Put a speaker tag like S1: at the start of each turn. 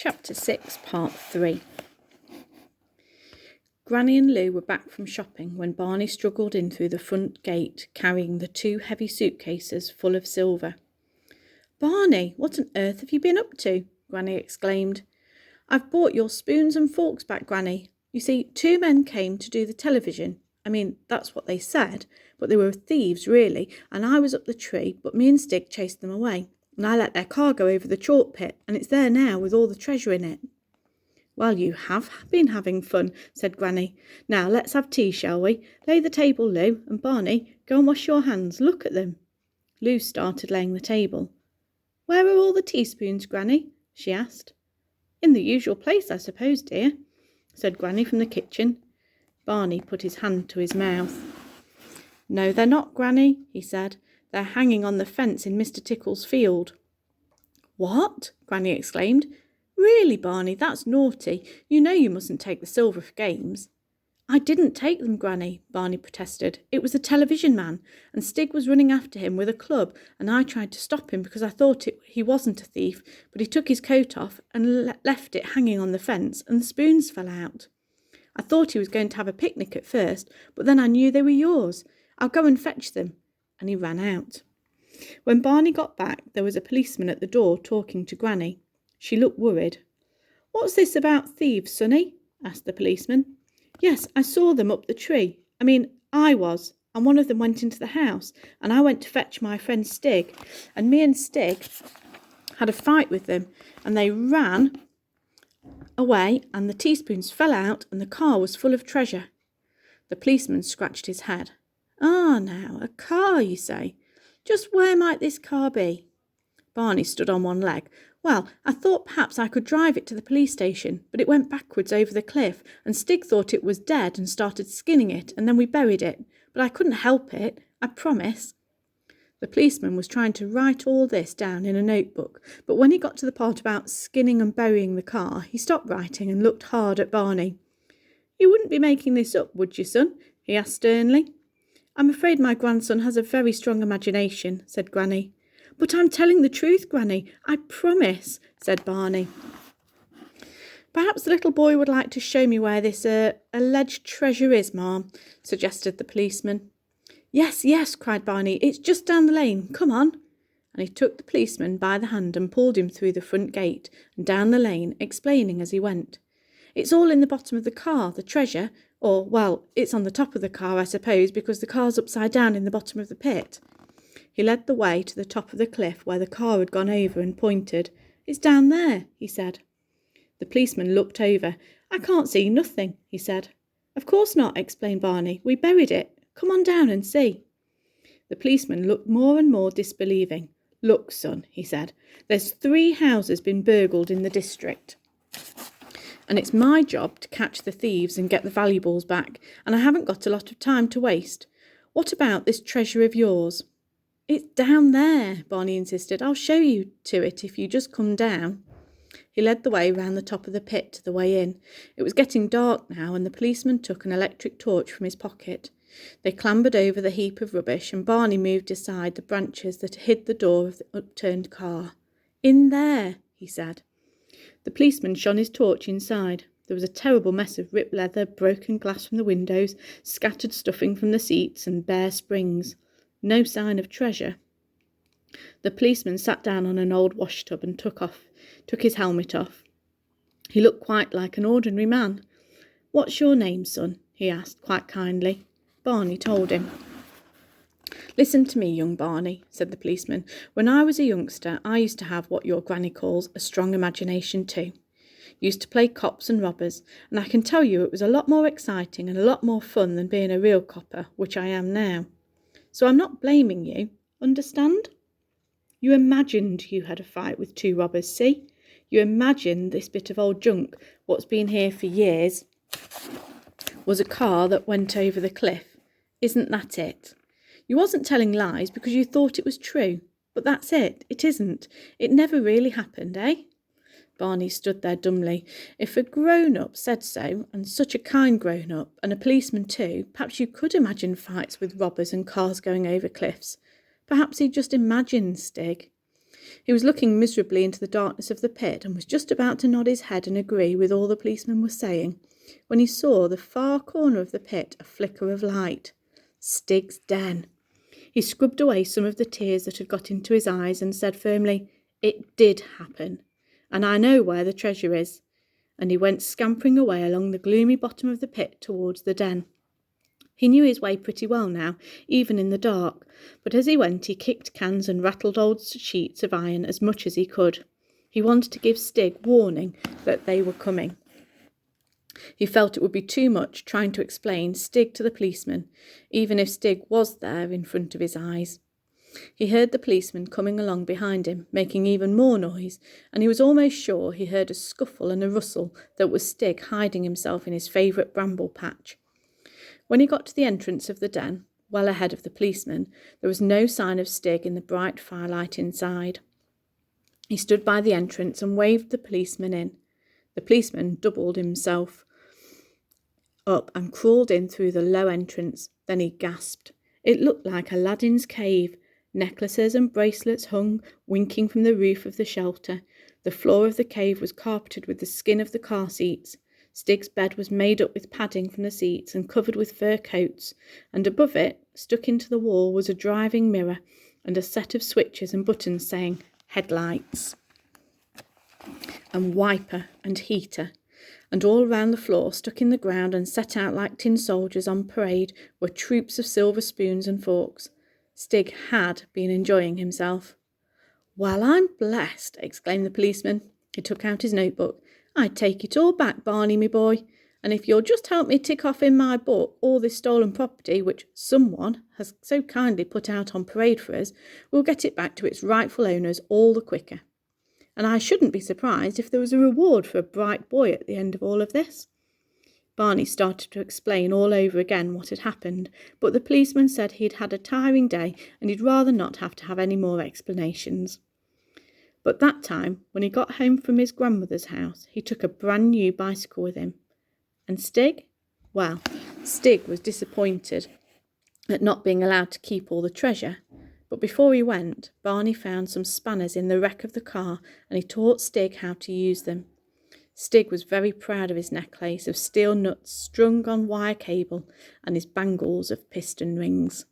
S1: Chapter 6, Part 3. Granny and Lou were back from shopping when Barney struggled in through the front gate, carrying the 2 heavy suitcases full of silver. "Barney, what on earth have you been up to?" Granny exclaimed. "I've brought your spoons and forks back, Granny. You see, 2 men came to do the television. I mean, that's what they said, but they were thieves, really, and I was up the tree, but me and Stig chased them away, and I let their car go over the chalk pit, and it's there now with all the treasure in it." "Well, you have been having fun," said Granny. "Now, let's have tea, shall we? Lay the table, Lou, and Barney, go and wash your hands. Look at them." Lou started laying the table. "Where are all the teaspoons, Granny?" she asked. "In the usual place, I suppose, dear," said Granny from the kitchen. Barney put his hand to his mouth. "No, they're not, Granny," he said. "They're hanging on the fence in Mr. Tickle's field." "What?" Granny exclaimed. "Really, Barney, that's naughty. You know you mustn't take the silver for games." "I didn't take them, Granny," Barney protested. "It was the television man, and Stig was running after him with a club, and I tried to stop him because I thought he wasn't a thief, but he took his coat off and left it hanging on the fence, and the spoons fell out. I thought he was going to have a picnic at first, but then I knew they were yours. I'll go and fetch them." And he ran out. When Barney got back, there was a policeman at the door talking to Granny. She looked worried. "What's this about thieves, Sonny?" asked the policeman. "Yes, I saw them up the tree. I was, and one of them went into the house, and I went to fetch my friend Stig, and me and Stig had a fight with them, and they ran away, and the teaspoons fell out, and the car was full of treasure." The policeman scratched his head. "Ah, now, a car, you say? Just where might this car be?" Barney stood on one leg. "Well, I thought perhaps I could drive it to the police station, but it went backwards over the cliff, and Stig thought it was dead and started skinning it, and then we buried it. But I couldn't help it, I promise." The policeman was trying to write all this down in a notebook, but when he got to the part about skinning and burying the car, he stopped writing and looked hard at Barney. "You wouldn't be making this up, would you, son?" he asked sternly. "I'm afraid my grandson has a very strong imagination," said Granny. "But I'm telling the truth, Granny, I promise," said Barney. "Perhaps the little boy would like to show me where this alleged treasure is, Ma'am," suggested the policeman. Yes, yes," cried Barney. "It's just down the lane. Come on." And he took the policeman by the hand and pulled him through the front gate and down the lane, explaining as he went. "It's all in the bottom of the car, the treasure. Or, well, it's on the top of the car, I suppose, because the car's upside down in the bottom of the pit." He led the way to the top of the cliff where the car had gone over and pointed. "It's down there," he said. The policeman looked over. "I can't see nothing," he said. "Of course not," explained Barney. "We buried it. Come on down and see." The policeman looked more and more disbelieving. "Look, son," he said, "there's 3 houses been burgled in the district, and it's my job to catch the thieves and get the valuables back, and I haven't got a lot of time to waste. What about this treasure of yours?" "It's down there," Barney insisted. "I'll show you to it if you just come down." He led the way round the top of the pit to the way in. It was getting dark now, and the policeman took an electric torch from his pocket. They clambered over the heap of rubbish, and Barney moved aside the branches that hid the door of the upturned car. "In there," he said. The policeman shone his torch inside. There was a terrible mess of ripped leather, broken glass from the windows, scattered stuffing from the seats, and bare springs. No sign of treasure. The policeman sat down on an old washtub and took his helmet off. He looked quite like an ordinary man. "What's your name, son?" he asked, quite kindly. Barney told him. "Listen to me, young Barney," said the policeman. "When I was a youngster, I used to have what your granny calls a strong imagination too. Used to play cops and robbers, and I can tell you it was a lot more exciting and a lot more fun than being a real copper, which I am now. So I'm not blaming you, understand? You imagined you had a fight with 2 robbers, see? You imagined this bit of old junk, what's been here for years, was a car that went over the cliff. Isn't that it? You wasn't telling lies because you thought it was true. But that's it. It isn't. It never really happened, eh?" Barney stood there dumbly. If a grown-up said so, and such a kind grown-up, and a policeman too, perhaps you could imagine fights with robbers and cars going over cliffs. Perhaps he just imagined Stig. He was looking miserably into the darkness of the pit and was just about to nod his head and agree with all the policeman was saying when he saw the far corner of the pit a flicker of light. Stig's den. He scrubbed away some of the tears that had got into his eyes and said firmly, "It did happen, and I know where the treasure is." And he went scampering away along the gloomy bottom of the pit towards the den. He knew his way pretty well now, even in the dark, but as he went he kicked cans and rattled old sheets of iron as much as he could. He wanted to give Stig warning that they were coming. He felt it would be too much trying to explain Stig to the policeman, even if Stig was there in front of his eyes. He heard the policeman coming along behind him, making even more noise, and he was almost sure he heard a scuffle and a rustle that was Stig hiding himself in his favourite bramble patch. When he got to the entrance of the den, well ahead of the policeman, there was no sign of Stig in the bright firelight inside. He stood by the entrance and waved the policeman in. The policeman doubled himself up and crawled in through the low entrance. Then he gasped. It looked like Aladdin's cave. Necklaces and bracelets hung, winking from the roof of the shelter. The floor of the cave was carpeted with the skin of the car seats. Stig's bed was made up with padding from the seats and covered with fur coats, and above it, stuck into the wall, was a driving mirror and a set of switches and buttons saying headlights and wiper and heater. And all round the floor, stuck in the ground and set out like tin soldiers on parade, were troops of silver spoons and forks. Stig had been enjoying himself. "Well, I'm blessed," exclaimed the policeman. He took out his notebook. "I take it all back, Barney, me boy, and if you'll just help me tick off in my book all this stolen property which someone has so kindly put out on parade for us, we'll get it back to its rightful owners all the quicker. And I shouldn't be surprised if there was a reward for a bright boy at the end of all of this." Barney started to explain all over again what had happened, but the policeman said he'd had a tiring day and he'd rather not have to have any more explanations. But that time, when he got home from his grandmother's house, he took a brand new bicycle with him. And Stig? Well, Stig was disappointed at not being allowed to keep all the treasure. But before he went, Barney found some spanners in the wreck of the car and he taught Stig how to use them. Stig was very proud of his necklace of steel nuts strung on wire cable and his bangles of piston rings.